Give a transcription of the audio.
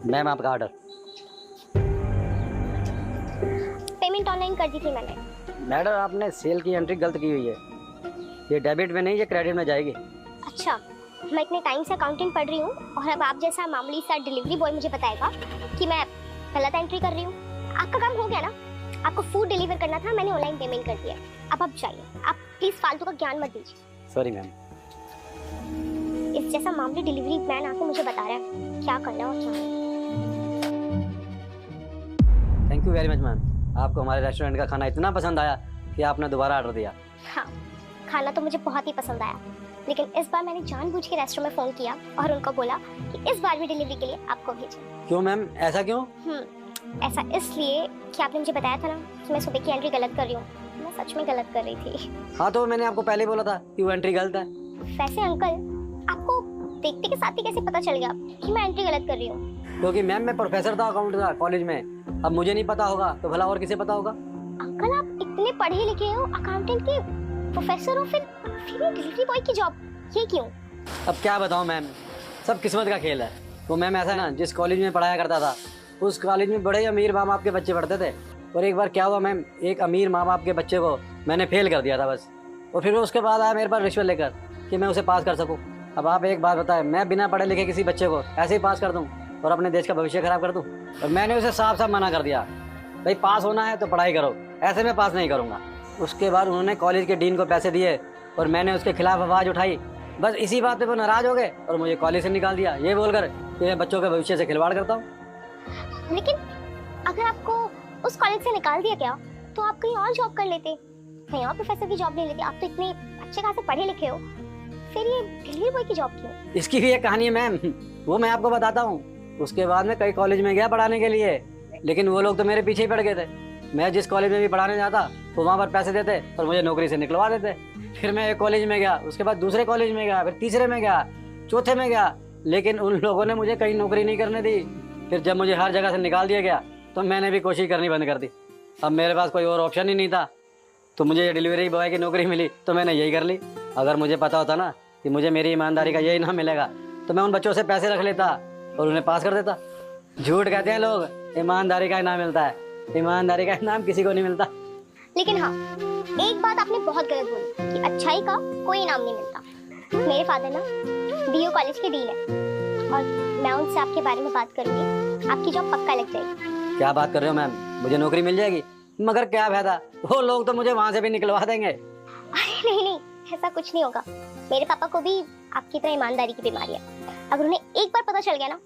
Ma'am आपका order. Payment online कर दी थी मैंने। मैडम आपने सेल की एंट्री गलत की हुई है। ये डेबिट में नहीं, ये क्रेडिट में जाएगी। अच्छा, मैं इतने टाइम से अकाउंटिंग पढ़ रही हूँ और अब आप जैसा मामूली सा डिलीवरी बॉय मुझे बताएगा कि मैं गलत एंट्री कर रही हूँ। आपका काम हो गया ना, आपको फूड डिलीवर करना था, मैंने ऑनलाइन पेमेंट कर दिया। अब आप जाइए, आप प्लीज फालतू का ज्ञान मत दीजिए। Sorry ma'am. इस जैसा मामूली डिलीवरी मैन आके मुझे बता रहा है क्या करना और क्या नहीं। Thank you very much ma'am, आपको हमारे रेस्टोरेंट का खाना इतना पसंद आया कि आपने दोबारा ऑर्डर दिया। हाँ, खाना तो मुझे बहुत ही पसंद आया, लेकिन इस बार मैंने जानबूझ के रेस्टोरेंट में फोन किया और उनको बोला कि इस बार भी डिलीवरी के लिए आपको भेजें। क्यों मैम, ऐसा क्यों? ऐसा इसलिए कि आपने मुझे बताया था ना कि मैं सुबह की एंट्री गलत कर रही हूँ। मैं सच में गलत कर रही थी। हाँ तो मैंने आपको पहले बोला था कि वो एंट्री गलत है। वैसे अंकल, आपको देखते के साथ ही कैसे पता चल गया कि मैं एंट्री गलत कर रही हूँ? क्योंकि मैम मैं प्रोफेसर था अकाउंट का कॉलेज में। अब मुझे नहीं पता होगा तो भला और किसे पता होगा? अंकल, आप इतने पढ़े लिखे हो, अकाउंटेंट के प्रोफेसर हो, फिर ये डिलीवरी बॉय की जॉब, ये क्यों? अब क्या बताऊं मैम, सब किस्मत का खेल है। वो मैम ऐसा ना, जिस कॉलेज में पढ़ाया करता था उस कॉलेज में बड़े अमीर माँ बाप के बच्चे पढ़ते थे। और एक बार क्या हुआ मैम, एक अमीर माँ बाप के बच्चे को मैंने फेल कर दिया था बस। और फिर वो उसके बाद आया मेरे पास रिश्वत लेकर कि मैं उसे पास कर सकूँ। अब आप एक बात बताएं, मैं बिना पढ़े लिखे किसी बच्चे को ऐसे ही पास कर दूँ और अपने देश का भविष्य खराब कर दूँ? और मैंने उसे साफ साफ मना कर दिया, भाई पास होना है तो पढ़ाई करो, ऐसे में पास नहीं करूँगा। उसके बाद उन्होंने कॉलेज के डीन को पैसे दिए और मैंने उसके खिलाफ आवाज़ उठाई। बस इसी बात पे वो नाराज हो गए और मुझे कॉलेज से निकाल दिया, ये बोलकर कि मैं बच्चों के भविष्य से खिलवाड़ करता हूँ। लेकिन अगर आपको उस कॉलेज से निकाल दिया गया तो आप कहीं और जॉब कर लेते, कहीं और प्रोफेसर की जॉब ले लेते। आप तो इतने अच्छे खासे पढ़े लिखे हो, फिर ये डिलीवरी बॉय की जॉब क्यों? इसकी भी एक कहानी है मैम, वो मैं आपको बताता हूँ। उसके बाद में कई कॉलेज में गया पढ़ाने के लिए, लेकिन वो लोग तो मेरे पीछे ही पड़ गए थे। मैं जिस कॉलेज में भी पढ़ाने जाता तो वहाँ पर पैसे देते और मुझे नौकरी से निकलवा देते। फिर मैं एक कॉलेज में गया, उसके बाद दूसरे कॉलेज में गया, फिर तीसरे में गया, चौथे में गया, लेकिन उन लोगों ने मुझे कहीं नौकरी नहीं करने दी। फिर जब मुझे हर जगह से निकाल दिया गया तो मैंने भी कोशिश करनी बंद कर दी। अब मेरे पास कोई और ऑप्शन ही नहीं था, तो मुझे ये डिलीवरी बॉय की नौकरी मिली तो मैंने यही कर ली। अगर मुझे पता होता ना कि मुझे मेरी ईमानदारी का यही इनाम मिलेगा तो मैं उन बच्चों से पैसे रख लेता और उन्हें पास कर देता। झूठ कहते हैं लोग, ईमानदारी का इनाम मिलता है। ईमानदारी का इनाम किसी को नहीं मिलता। लेकिन हाँ, एक बात आपने बहुत गलत बोली कि अच्छाई का कोई इनाम नहीं मिलता। मेरे फादर ना बीयू कॉलेज के डीन है और मैं उनसे आपके बारे में बात करूंगी, आपकी जॉब पक्का लग जाएगी। क्या बात कर रहे हो मैम, मुझे नौकरी मिल जाएगी? मगर क्या फायदा, वो लोग तो मुझे वहाँ से भी निकलवा देंगे। अरे नहीं, ऐसा कुछ नहीं होगा। मेरे पापा को भी आपकी तरह ईमानदारी की बीमारी है। अगर उन्हें एक बार पता चल गया ना